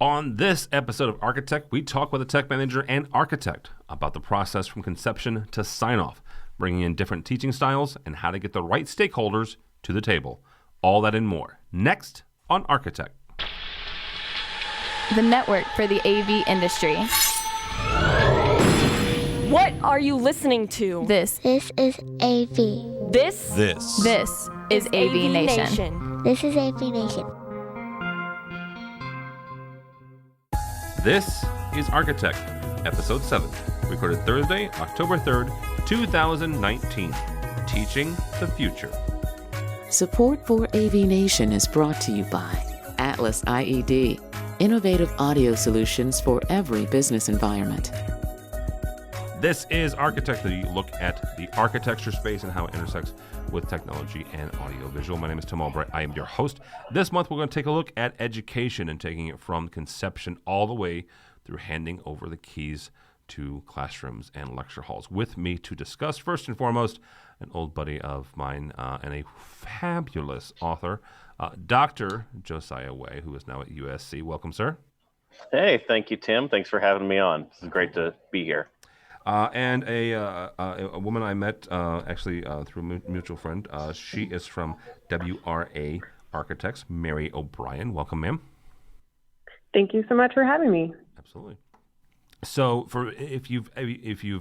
On this episode of ArchiTech, we talk with a tech manager and architect about the process from conception to sign-off, bringing in different teaching styles and how to get the right stakeholders to the table. All that and more. Next on ArchiTech. The network for the AV industry. What are you listening to? This is AV. This is AVNation. This is AVNation. This is ArchiTech, Episode 7, recorded Thursday, October 3rd, 2019. Teaching the Future. Support for AVNation is brought to you by Atlas IED, innovative audio solutions for every business environment. This is ArchiTech, the look at the architecture space and how it intersects with technology and audiovisual. My name is Tim Albright. I am your host. This month, we're going to take a look at education and taking it from conception all the way through handing over the keys to classrooms and lecture halls. With me to discuss, first and foremost, an old buddy of mine and a fabulous author, Dr. Josiah Way, who is now at USC. Welcome, sir. Hey, thank you, Tim. Thanks for having me on. It's great to be here. And a woman I met actually through a mutual friend. She is from WRA Architects, Mary O'Brien. Welcome, ma'am. Thank you so much for having me. Absolutely. So, if you've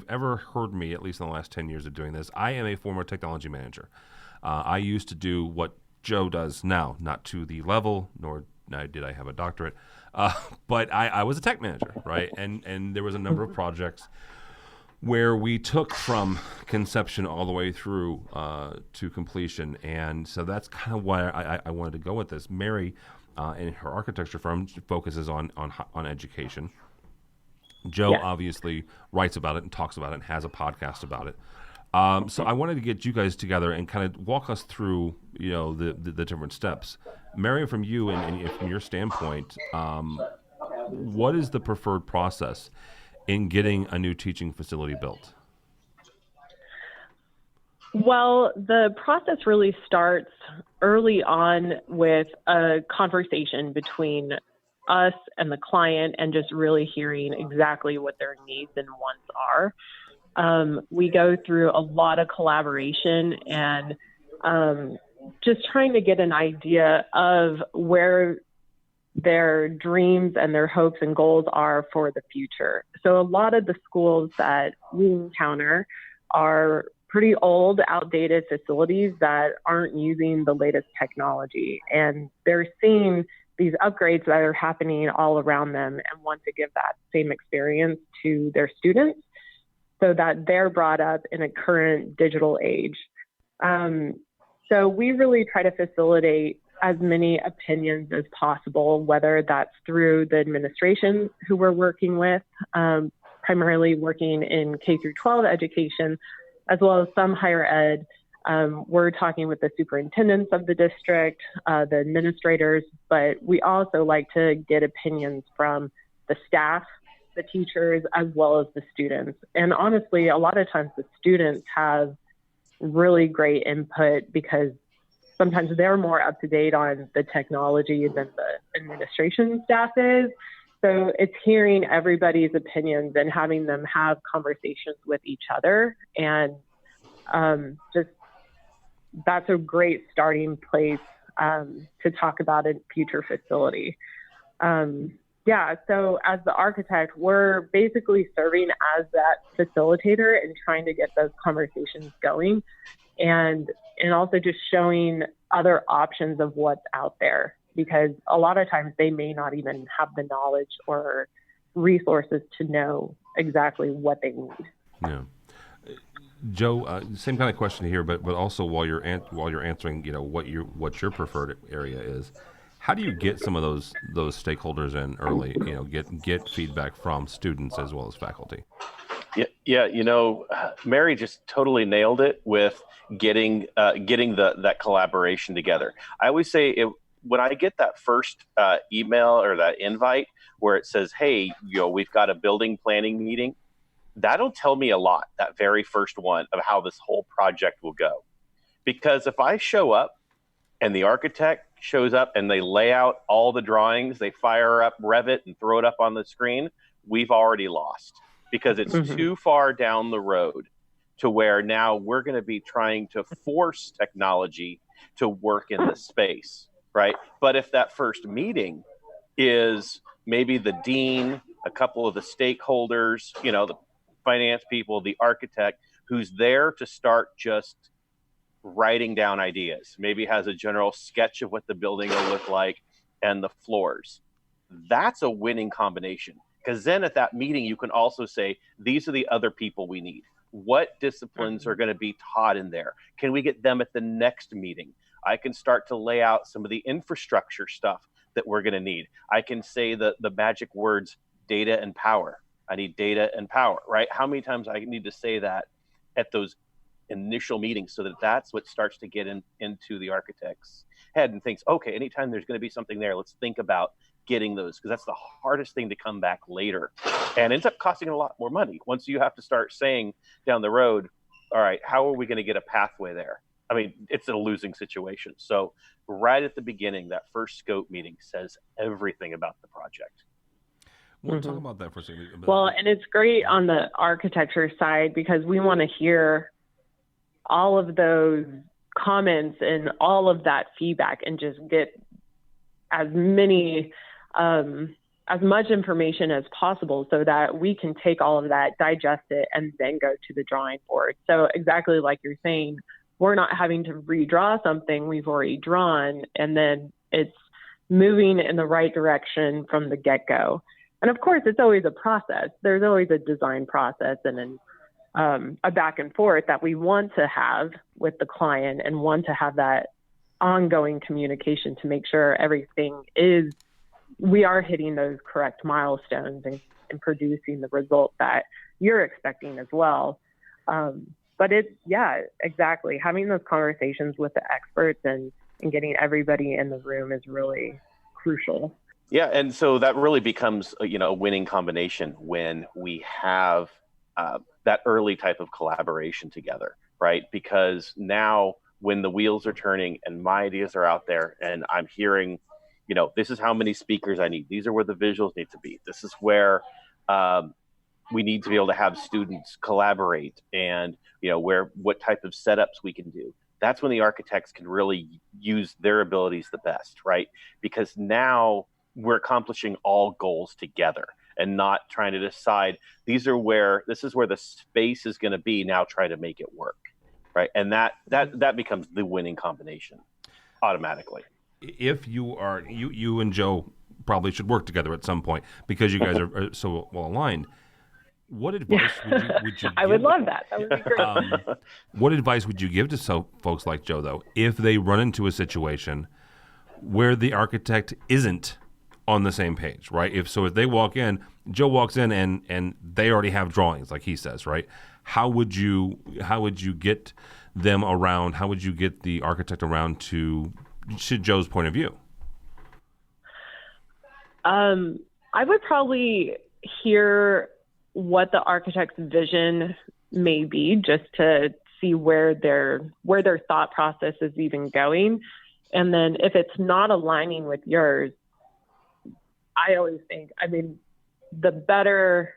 ever heard me, at least in the last 10 years of doing this, I am a former technology manager. I used to do what Joe does now, not to the level, nor did I have a doctorate, but I was a tech manager, right? And there was a number of projects where we took from conception all the way through to completion. And so that's kind of why I wanted to go with this. Mary, in her architecture firm, focuses on education. Joe obviously writes about it and talks about it and has a podcast about it. So I wanted to get you guys together and kind of walk us through, the different steps. Mary, from you and from your standpoint, what is the preferred process in getting a new teaching facility built? Well, the process really starts early on with a conversation between us and the client and just really hearing exactly what their needs and wants are. We go through a lot of collaboration and just trying to get an idea of where their dreams and their hopes and goals are for the future. So a lot of the schools that we encounter are pretty old, outdated facilities that aren't using the latest technology. And they're seeing these upgrades that are happening all around them and want to give that same experience to their students so that they're brought up in a current digital age. So we really try to facilitate as many opinions as possible, whether that's through the administration who we're working with, primarily working in K through 12 education, as well as some higher ed. We're talking with the superintendents of the district, the administrators, but we also like to get opinions from the staff, the teachers, as well as the students. And honestly, a lot of times the students have really great input because sometimes they're more up to date on the technology than the administration staff is. So it's hearing everybody's opinions and having them have conversations with each other. And just that's a great starting place to talk about a future facility. So as the architect, we're basically serving as that facilitator and trying to get those conversations going. And also just showing other options of what's out there, because a lot of times they may not even have the knowledge or resources to know exactly what they need. Yeah. Joe, same kind of question here, but also while you're answering, what your preferred area is, how do you get some of those stakeholders in early? Get feedback from students as well as faculty. Yeah. Mary just totally nailed it with getting that collaboration together. I always say when I get that first email or that invite where it says, "Hey, we've got a building planning meeting," that'll tell me a lot. That very first one of how this whole project will go, because if I show up and the architect shows up and they lay out all the drawings, they fire up Revit and throw it up on the screen, we've already lost because it's too far down the road to where now we're going to be trying to force technology to work in the space, right? But if that first meeting is maybe the dean, a couple of the stakeholders, the finance people, the architect, who's there to start just writing down ideas, maybe has a general sketch of what the building will look like and the floors. That's a winning combination, because then at that meeting, you can also say, these are the other people we need. What disciplines are going to be taught in there? Can we get them at the next meeting? I can start to lay out some of the infrastructure stuff that we're going to need. I can say the magic words, data and power. I need data and power, right? How many times I need to say that at those initial meetings so that that's what starts to get into the architect's head and thinks, okay, anytime there's going to be something there, let's think about getting those, because that's the hardest thing to come back later and ends up costing a lot more money once you have to start saying down the road, all right, how are we going to get a pathway there? I mean, it's a losing situation. So right at the beginning, that first scope meeting says everything about the project. We'll talk about that for a second. Well, and it's great on the architecture side because we want to hear all of those comments and all of that feedback and just get as much information as possible so that we can take all of that, digest it, and then go to the drawing board. So exactly like you're saying, we're not having to redraw something we've already drawn, and then it's moving in the right direction from the get-go. And of course, it's always a process. There's always a design process and a back and forth that we want to have with the client and want to have that ongoing communication to make sure we are hitting those correct milestones and producing the result that you're expecting as well. But exactly. Having those conversations with the experts and getting everybody in the room is really crucial. Yeah, and so that really becomes a winning combination when we have that early type of collaboration together, right? Because now when the wheels are turning and my ideas are out there and I'm hearing, this is how many speakers I need. These are where the visuals need to be. This is where we need to be able to have students collaborate and, what type of setups we can do. That's when the architects can really use their abilities the best, right? Because now we're accomplishing all goals together and not trying to decide this is where the space is going to be. Now try to make it work, right? And that becomes the winning combination automatically. If you are, you and Joe probably should work together at some point because you guys are so well aligned. What advice would you give? I would love that. That would be great. What advice would you give to folks like Joe, though, if they run into a situation where the architect isn't on the same page, right? If they walk in, Joe walks in and they already have drawings, like he says, right? How would you get them around? How would you get the architect around to Joe's point of view? I would probably hear what the architect's vision may be, just to see where their thought process is even going. And then if it's not aligning with yours, I always think, the better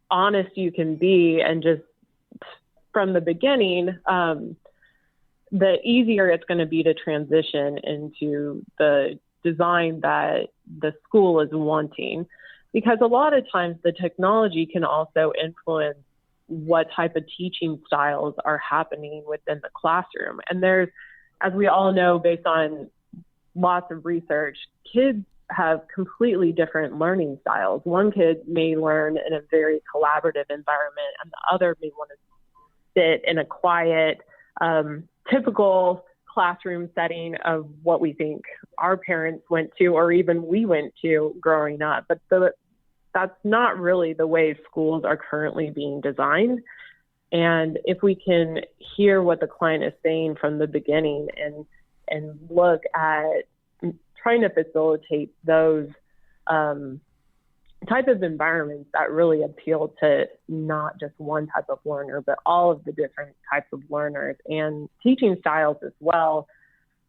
honest you can be and just from the beginning, the easier it's going to be to transition into the design that the school is wanting. Because a lot of times the technology can also influence what type of teaching styles are happening within the classroom. And there's, as we all know, based on lots of research, kids have completely different learning styles. One kid may learn in a very collaborative environment, and the other may want to sit in a quiet, typical classroom setting of what we think our parents went to or even we went to growing up. But that's not really the way schools are currently being designed. And if we can hear what the client is saying from the beginning and look at trying to facilitate those type of environments that really appeal to not just one type of learner, but all of the different types of learners and teaching styles as well,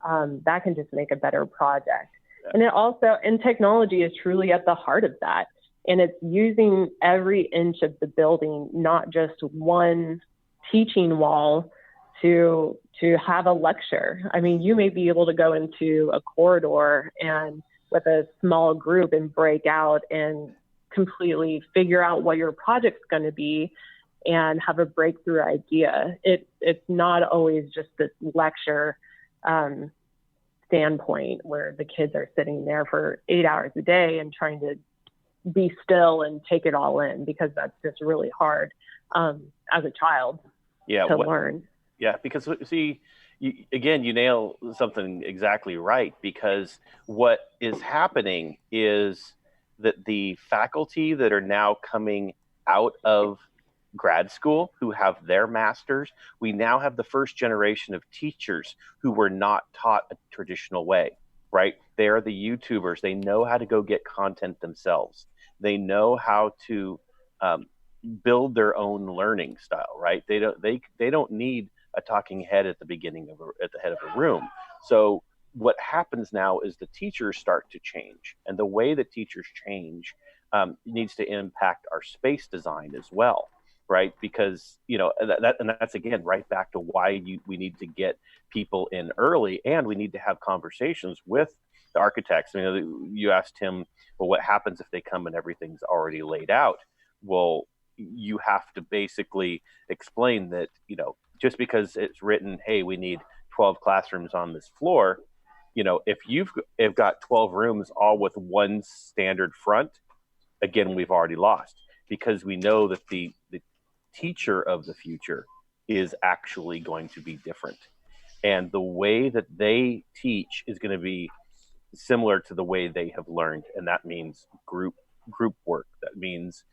that can just make a better project. And it also, and technology is truly at the heart of that. And it's using every inch of the building, not just one teaching wall to have a lecture. I mean, you may be able to go into a corridor and with a small group and break out and completely figure out what your project's going to be and have a breakthrough idea. It's not always just this lecture standpoint where the kids are sitting there for 8 hours a day and trying to be still and take it all in, because that's just really hard as a child to learn. Yeah, because see, you nail something exactly right, because what is happening is that the faculty that are now coming out of grad school who have their masters, we now have the first generation of teachers who were not taught a traditional way, right? They are the YouTubers. They know how to go get content themselves. They know how to build their own learning style, right? They don't need a talking head at the beginning at the head of a room. So what happens now is the teachers start to change, and the way that teachers change needs to impact our space design as well, right? Because that's again right back to why we need to get people in early, and we need to have conversations with the architects. You asked him, well, what happens if they come and everything's already laid out? Well, you have to basically explain that, just because it's written, hey, we need 12 classrooms on this floor, if you've got 12 rooms all with one standard front, again, we've already lost, because we know that the teacher of the future is actually going to be different. And the way that they teach is going to be similar to the way they have learned. And that means group work. That means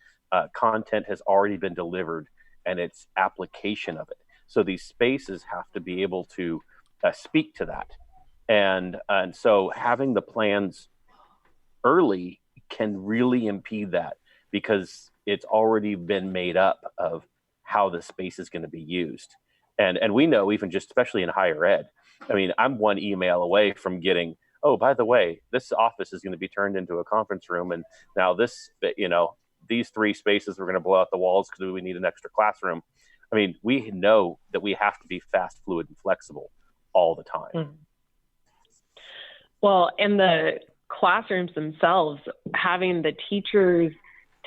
content has already been delivered and it's application of it. So these spaces have to be able to speak to that. And so having the plans early can really impede that, because it's already been made up of how the space is going to be used. And we know, even just especially in higher ed, I'm one email away from getting, oh, by the way, this office is going to be turned into a conference room. And now these 3 spaces, we're going to blow out the walls because we need an extra classroom. We know that we have to be fast, fluid, and flexible all the time. Mm-hmm. Well, and the classrooms themselves, having the teachers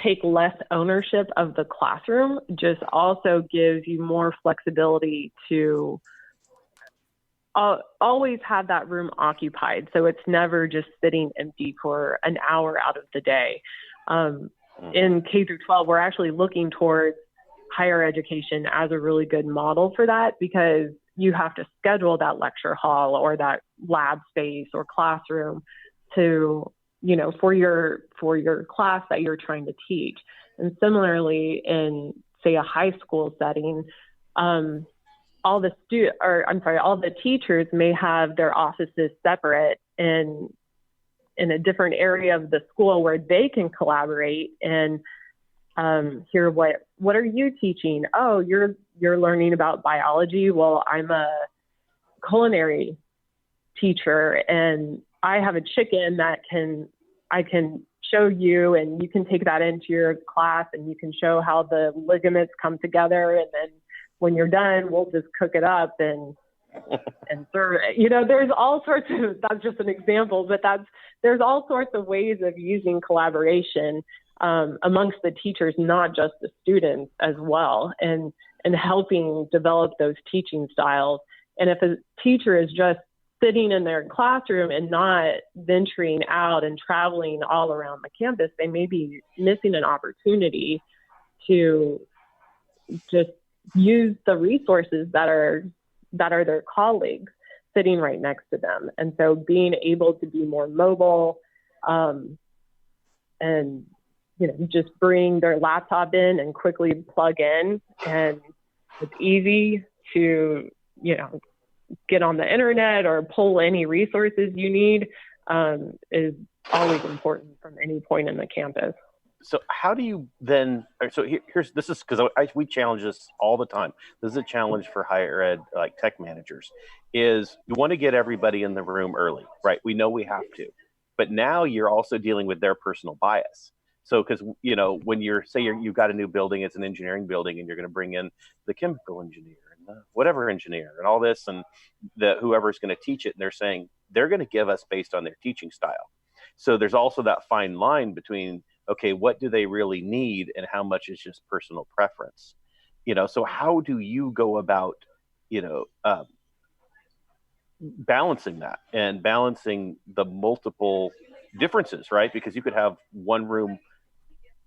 take less ownership of the classroom just also gives you more flexibility to always have that room occupied. So it's never just sitting empty for an hour out of the day. In K through 12, we're actually looking towards higher education as a really good model for that, because you have to schedule that lecture hall or that lab space or classroom to, for your class that you're trying to teach. And similarly, in say a high school setting, all the teachers may have their offices separate in a different area of the school where they can collaborate and hear what are you teaching? Oh, you're learning about biology. Well, I'm a culinary teacher and I have a chicken that I can show you, and you can take that into your class and you can show how the ligaments come together. And then when you're done, we'll just cook it up and serve it. There's all sorts of, that's just an example, but there's all sorts of ways of using collaboration amongst the teachers, not just the students as well, and helping develop those teaching styles. And if a teacher is just sitting in their classroom and not venturing out and traveling all around the campus, they may be missing an opportunity to just use the resources that are their colleagues sitting right next to them. And so being able to be more mobile and just bring their laptop in and quickly plug in, and it's easy to get on the internet or pull any resources you need, is always important from any point in the campus. so how do you then? So here's this is because we challenge this all the time. This is a challenge for higher ed, like tech managers, is you want to get everybody in the room early, right? We know we have to, but now you're also dealing with their personal bias. So because when you've got a new building, it's an engineering building, and you're going to bring in the chemical engineer and the whatever engineer and all this, and whoever's going to teach it, and they're saying they're going to give us based on their teaching style. So there's also that fine line between, okay, what do they really need and how much is just personal preference? So how do you go about, balancing that and balancing the multiple differences, right? Because you could have one room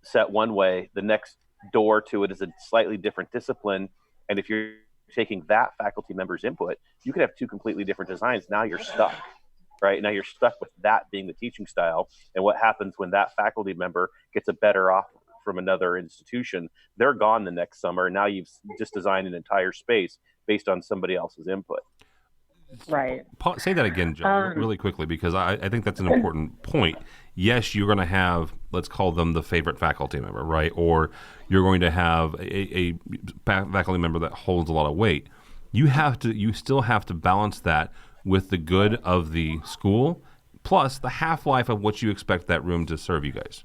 set one way, the next door to it is a slightly different discipline. And if you're taking that faculty member's input, you could have two completely different designs. Now you're stuck. Right now, you're stuck with that being the teaching style. And what happens when that faculty member gets a better offer from another institution? They're gone the next summer. Now you've just designed an entire space based on somebody else's input. Right. Say that again, Joe, really quickly, because I think that's an important point. Yes, you're going to have, let's call them the favorite faculty member, right? Or you're going to have a faculty member that holds a lot of weight. You still have to balance that with the good of the school, plus the half-life of what you expect that room to serve you guys.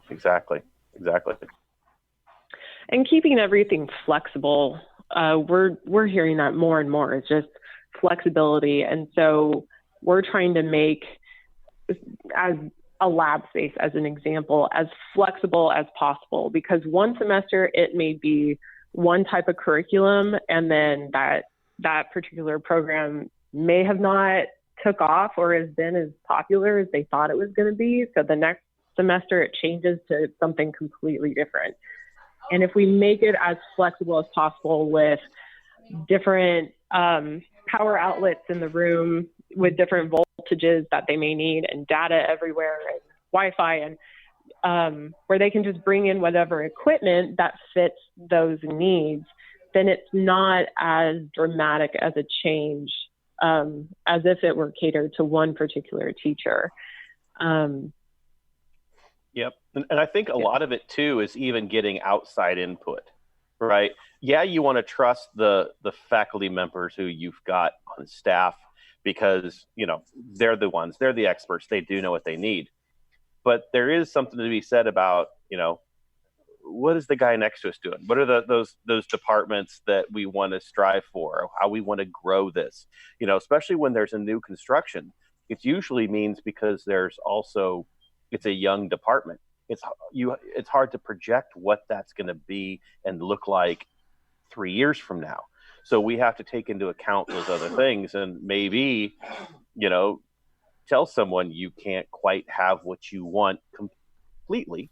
Exactly. And keeping everything flexible, we're hearing that more and more. It's just flexibility, and so we're trying to make, as a lab space, as an example, as flexible as possible. Because one semester it may be one type of curriculum, and then that particular program may have not took off or has been as popular as they thought it was going to be. So the next semester it changes to something completely different. And if we make it as flexible as possible with different power outlets in the room with different voltages that they may need, and data everywhere, and Wi-Fi, and where they can just bring in whatever equipment that fits those needs, then it's not as dramatic as a change as if it were catered to one particular teacher. Yep. And I think a lot of it too is even getting outside input, right? Yeah, you want to trust the faculty members who you've got on staff because, they're the experts. They do know what they need. But there is something to be said about, what is the guy next to us doing? What are those departments that we want to strive for? How we want to grow this? Especially when there's a new construction, it usually means because it's a young department. It's hard to project what that's going to be and look like 3 years from now. So we have to take into account those other things, and maybe, tell someone you can't quite have what you want completely,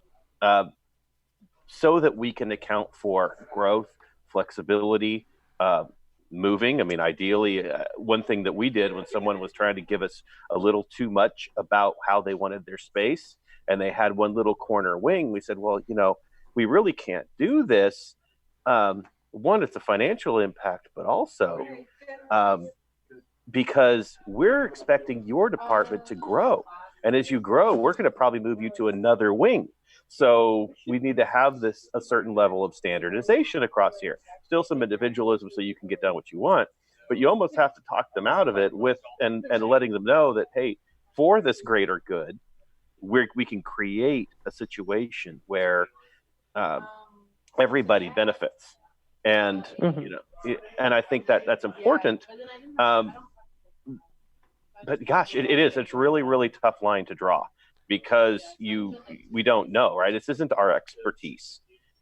so that we can account for growth, flexibility, moving. I mean, ideally, one thing that we did when someone was trying to give us a little too much about how they wanted their space, and they had one little corner wing, we said, well, we really can't do this. One, it's a financial impact, but also because we're expecting your department to grow. And as you grow, we're going to probably move you to another wing. So we need to have a certain level of standardization across here. Still some individualism so you can get done what you want, but you almost have to talk them out of it and letting them know that, hey, for this greater good, we can create a situation where everybody benefits. And, and I think that's important. But gosh, it's really, really tough line to draw because we don't know, right? This isn't our expertise.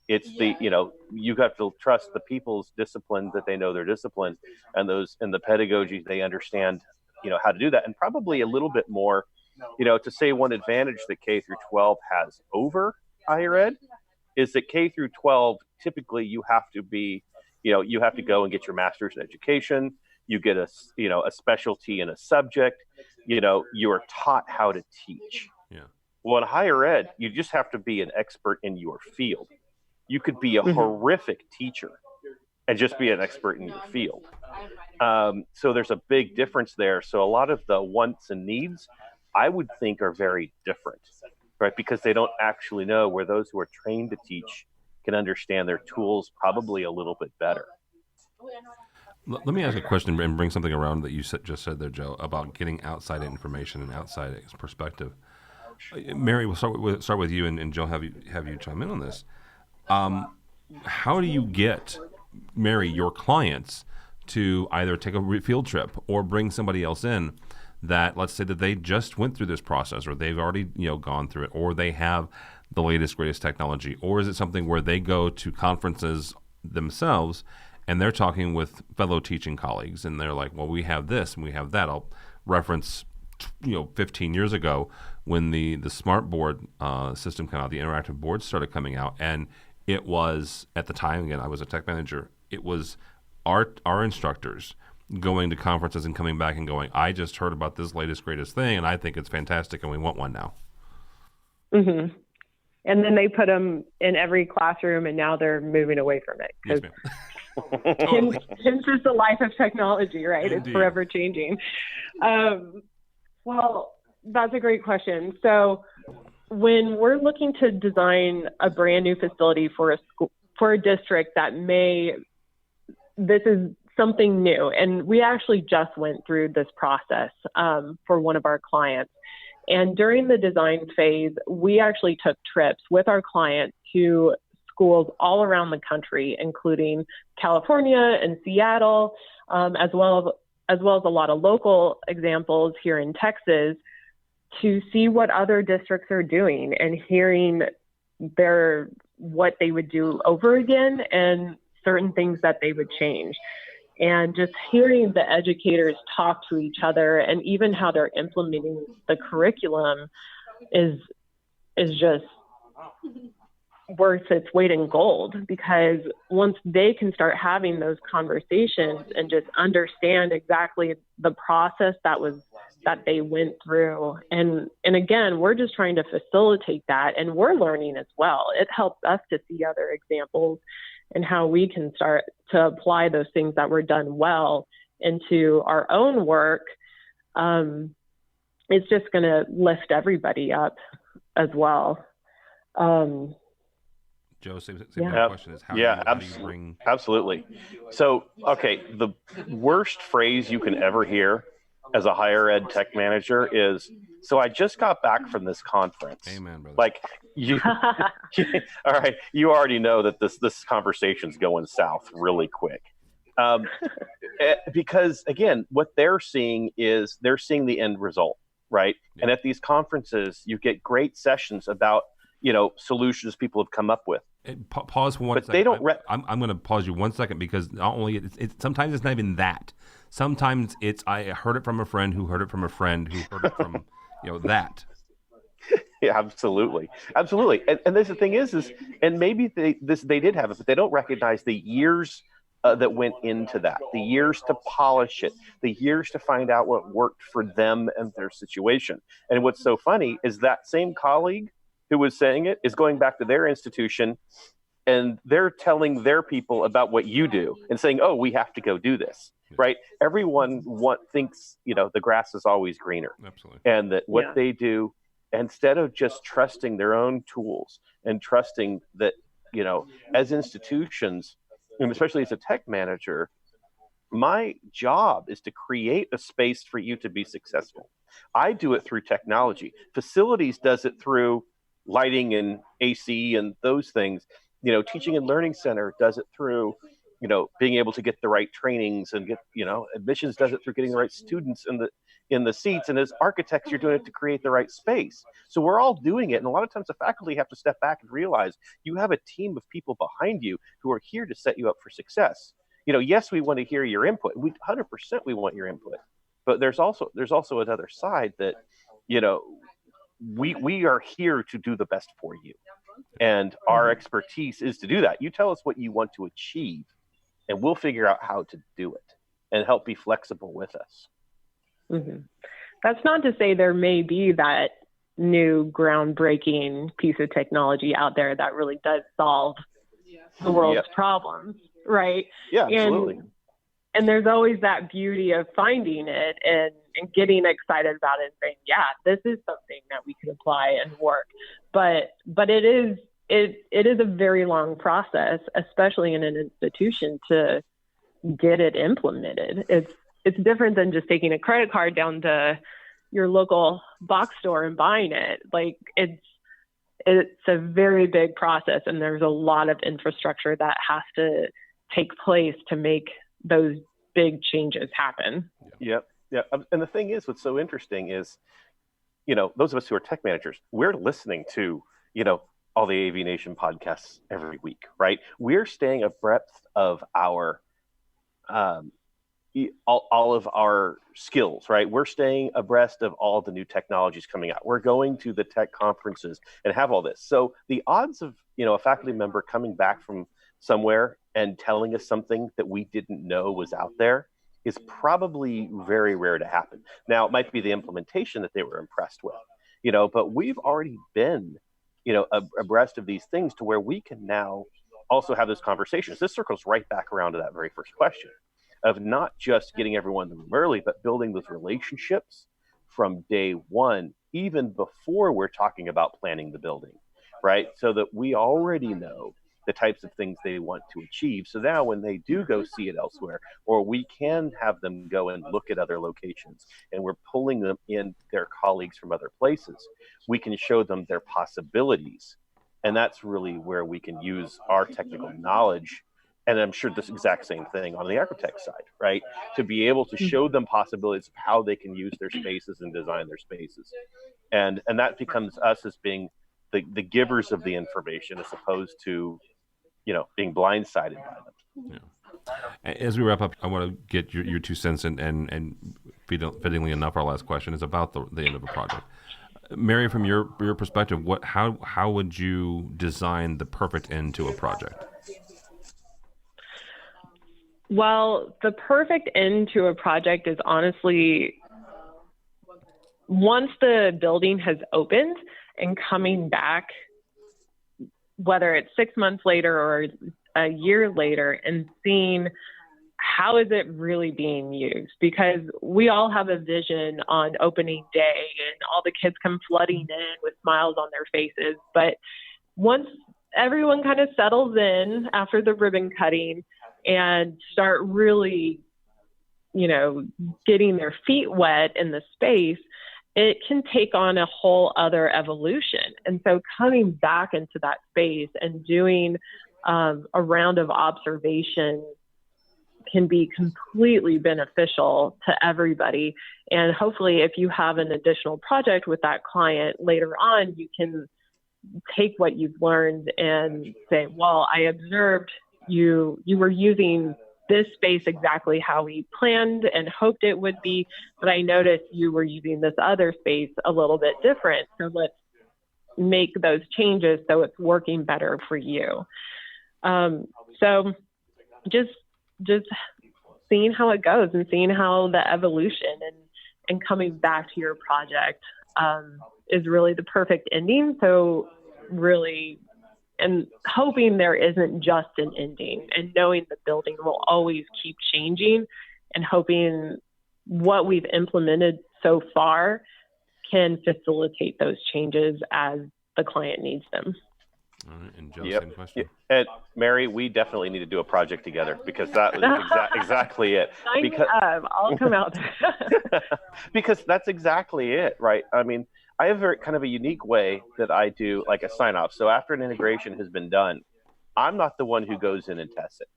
It's you have to trust the people's discipline, that they know their discipline, and the pedagogy, they understand, how to do that. And probably a little bit more, to say one advantage that K through 12 has over higher ed is that K through 12, typically you have to be, you have to go and get your master's in education. You get a specialty in a subject, you are taught how to teach. Yeah. Well, in higher ed, you just have to be an expert in your field. You could be a horrific teacher and just be an expert in your field. So there's a big difference there. So a lot of the wants and needs, I would think, are very different, right? Because they don't actually know, where those who are trained to teach can understand their tools probably a little bit better. Let me ask a question and bring something around that you just said there, Joe, about getting outside information and outside perspective. Mary, we'll start with you, and Joe, have you chime in on this. How do you get, Mary, your clients to either take a field trip or bring somebody else in that, let's say that they just went through this process, or they've already gone through it, or they have the latest, greatest technology? Or is it something where they go to conferences themselves and they're talking with fellow teaching colleagues, and they're like, well, we have this and we have that. I'll reference 15 years ago when the smart board system came out, the interactive boards started coming out, and it was, at the time, again, I was a tech manager, it was our instructors going to conferences and coming back and going, I just heard about this latest, greatest thing, and I think it's fantastic, and we want one now. Mm-hmm. And then they put them in every classroom, and now they're moving away from it. Yes, ma'am. Hence is the life of technology, right? Indeed. It's forever changing. Well, that's a great question. So when we're looking to design a brand new facility for a school, for a district this is something new. And we actually just went through this process for one of our clients. And during the design phase, we actually took trips with our client to schools all around the country, including California and Seattle, as well as a lot of local examples here in Texas, to see what other districts are doing and hearing what they would do over again and certain things that they would change. And just hearing the educators talk to each other, and even how they're implementing the curriculum is just worth its weight in gold, because once they can start having those conversations and just understand exactly the process that they went through. And again, we're just trying to facilitate that, and we're learning as well. It helps us to see other examples and how we can start to apply those things that were done well into our own work. It's just going to lift everybody up as well. Joe, same question is how do you bring... Absolutely. So, okay, the worst phrase you can ever hear as a higher ed tech manager is, so I just got back from this conference. Amen, brother. Like, all right, you already know that this conversation's going south really quick. Because, again, what they're seeing is they're seeing the end result, right? Yeah. And at these conferences, you get great sessions about, solutions people have come up with. Pause for 1 second. They don't. I'm going to pause you 1 second, because not only it's sometimes it's not even that. Sometimes it's I heard it from a friend who heard it from a friend who heard it from that. Yeah, absolutely. And the thing is, and maybe they did have it, but they don't recognize the years that went into that, the years to polish it, the years to find out what worked for them and their situation. And what's so funny is that same colleague who was saying it is going back to their institution, and they're telling their people about what you do and saying, oh, we have to go do this, right? Everyone thinks, the grass is always greener. Absolutely. And that what they do, instead of just trusting their own tools and trusting that, as institutions, and especially as a tech manager, my job is to create a space for you to be successful. I do it through technology. Facilities does it through lighting and AC and those things. Teaching and Learning Center does it through, being able to get the right trainings and get, admissions does it through getting the right students in the seats. And as architects, you're doing it to create the right space. So we're all doing it. And a lot of times the faculty have to step back and realize you have a team of people behind you who are here to set you up for success. Yes, we want to hear your input. 100% we want your input. But there's also another side that, we are here to do the best for you. And our expertise is to do that. You tell us what you want to achieve, and we'll figure out how to do it and help be flexible with us. Mm-hmm. That's not to say there may be that new groundbreaking piece of technology out there that really does solve the world's problems, right? Yeah, absolutely. And there's always that beauty of finding it and getting excited about it and saying, yeah, this is something that we can apply and work. But it is a very long process, especially in an institution, to get it implemented. It's different than just taking a credit card down to your local box store and buying it. Like it's a very big process, and there's a lot of infrastructure that has to take place to make those big changes happen. Yep. Yeah. And the thing is, what's so interesting is, those of us who are tech managers, we're listening to, all the AVNation podcasts every week, right? We're staying abreast of our, all of our skills, right? We're staying abreast of all the new technologies coming out. We're going to the tech conferences and have all this. So the odds of, a faculty member coming back from somewhere and telling us something that we didn't know was out there is probably very rare to happen. Now, it might be the implementation that they were impressed with, but we've already been, abreast of these things to where we can now also have those conversations. This circles right back around to that very first question of not just getting everyone in the room early, but building those relationships from day one, even before we're talking about planning the building, right? So that we already know the types of things they want to achieve. So now when they do go see it elsewhere, or we can have them go and look at other locations, and we're pulling them in their colleagues from other places, we can show them their possibilities. And that's really where we can use our technical knowledge. And I'm sure this exact same thing on the ArchiTech side, right? To be able to show them possibilities of how they can use their spaces and design their spaces. And that becomes us as being the givers of the information, as opposed to, being blindsided by them. Yeah. As we wrap up, I want to get your 2 cents, and fittingly enough, our last question is about the end of a project. Mary, from your perspective, how would you design the perfect end to a project? Well, the perfect end to a project is honestly once the building has opened and coming back, whether it's 6 months later or a year later, and seeing how is it really being used? Because we all have a vision on opening day and all the kids come flooding in with smiles on their faces. But once everyone kind of settles in after the ribbon cutting and start really, getting their feet wet in the space, it can take on a whole other evolution. And so coming back into that space and doing a round of observation can be completely beneficial to everybody. And hopefully, if you have an additional project with that client later on, you can take what you've learned and say, well, I observed you were using this space exactly how we planned and hoped it would be, but I noticed you were using this other space a little bit different. So let's make those changes so it's working better for you. So just seeing how it goes and seeing how the evolution and coming back to your project is really the perfect ending. So really, and hoping there isn't just an ending, and knowing the building will always keep changing, and hoping what we've implemented so far can facilitate those changes as the client needs them. All right, and Joe, Yep. same question. And Mary, we definitely need to do a project together, because that was exactly it. Sign me up. I'll come out. Because that's exactly it, right? I mean, I have kind of a unique way that I do like a sign off. So after an integration has been done, I'm not the one who goes in and tests it.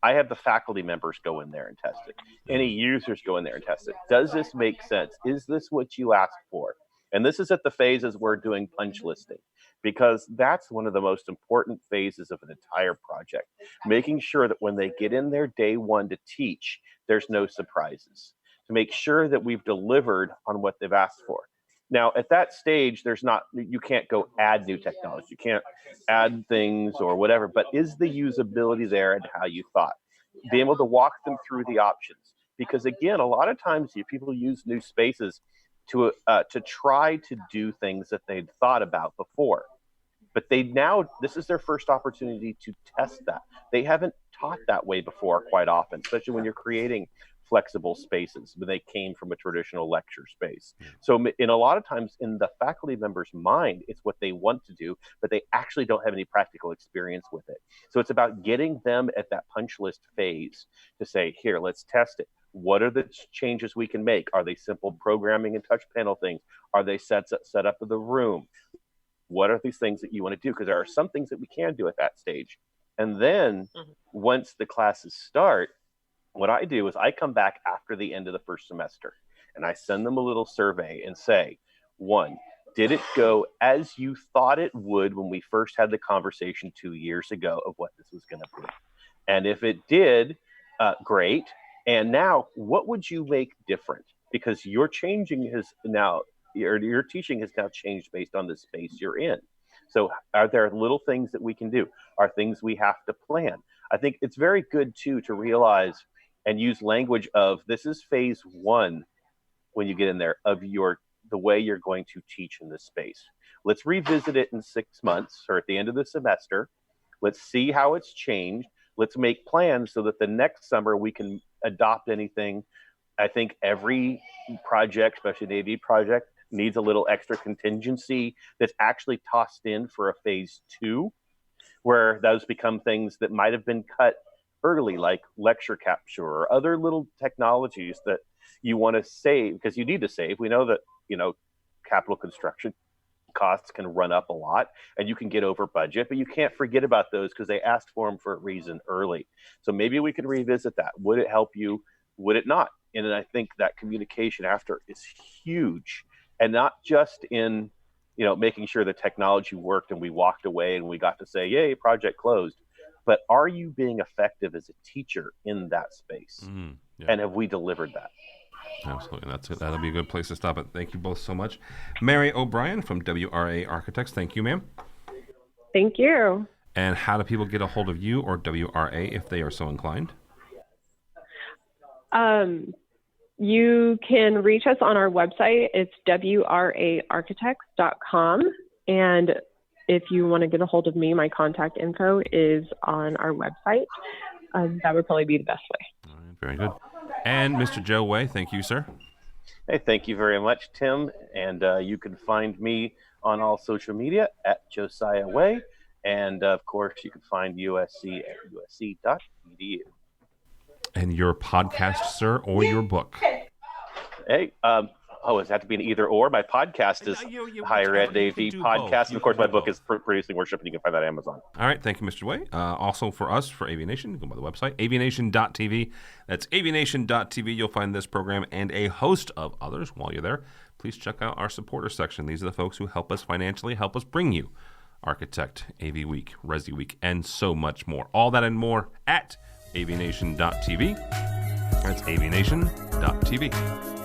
I have the faculty members go in there and test it. Any users go in there and test it. Does this make sense? Is this what you asked for? And this is at the phases we're doing punch listing, because that's one of the most important phases of an entire project. Making sure that when they get in there day one to teach, there's no surprises. To make sure that we've delivered on what they've asked for. Now, at that stage, you can't go add new technology. You can't add things or whatever, but is the usability there and how you thought? Be able to walk them through the options. Because again, a lot of times people use new spaces to try to do things that they'd thought about before. But this is their first opportunity to test that. They haven't taught that way before quite often, especially when you're creating flexible spaces, but they came from a traditional lecture space. So in a lot of times in the faculty member's mind, it's what they want to do, but they actually don't have any practical experience with it. So it's about getting them at that punch list phase to say, here, let's test it. What are the changes we can make? Are they simple programming and touch panel things? Are they set up of the room? What are these things that you want to do? Because there are some things that we can do at that stage. And then once the classes start, what I do is I come back after the end of the first semester and I send them a little survey and say, one, did it go as you thought it would when we first had the conversation 2 years ago of what this was going to be? And if it did, great. And now what would you make different? Because your teaching has now changed based on the space you're in. So are there little things that we can do? Are things we have to plan? I think it's very good too to realize and use language of this is phase one when you get in there of the way you're going to teach in this space. Let's revisit it in 6 months or at the end of the semester. Let's see how it's changed. Let's make plans so that the next summer we can adopt anything. I think every project, especially an AV project, needs a little extra contingency that's actually tossed in for a phase two, where those become things that might have been cut early, like lecture capture or other little technologies that you want to save because you need to save. We know that, capital construction costs can run up a lot and you can get over budget, but you can't forget about those because they asked for them for a reason early. So maybe we could revisit that. Would it help you? Would it not? And then I think that communication after is huge, and not just in, making sure the technology worked and we walked away and we got to say, yay, project closed. But are you being effective as a teacher in that space? And have we delivered that? Absolutely. That's it. That'll be a good place to stop it. Thank you both so much. Mary O'Brien from WRA Architects. Thank you, ma'am. Thank you. And how do people get a hold of you or WRA if they are so inclined? You can reach us on our website. It's wraarchitects.com. And if you want to get a hold of me, my contact info is on our website. That would probably be the best way. All right, very good. And Mr. Joe Way, thank you, sir. Hey, thank you very much, Tim. And you can find me on all social media at Josiah Way. And of course, you can find USC at usc.edu. And your podcast, sir, or your book? Hey, does that have to be an either or? My podcast is Higher Ed AV Podcast. And of course, my book is Producing Worship, and you can find that on Amazon. All right. Thank you, Mr. Way. Also for us, for AVNation, go by the website, AVNation.tv. That's AVNation.tv. You'll find this program and a host of others. While you're there, please check out our supporter section. These are the folks who help us financially, help us bring you ArchiTech, AV Week, Resi Week, and so much more. All that and more at AVNation.tv. That's AVNation.tv.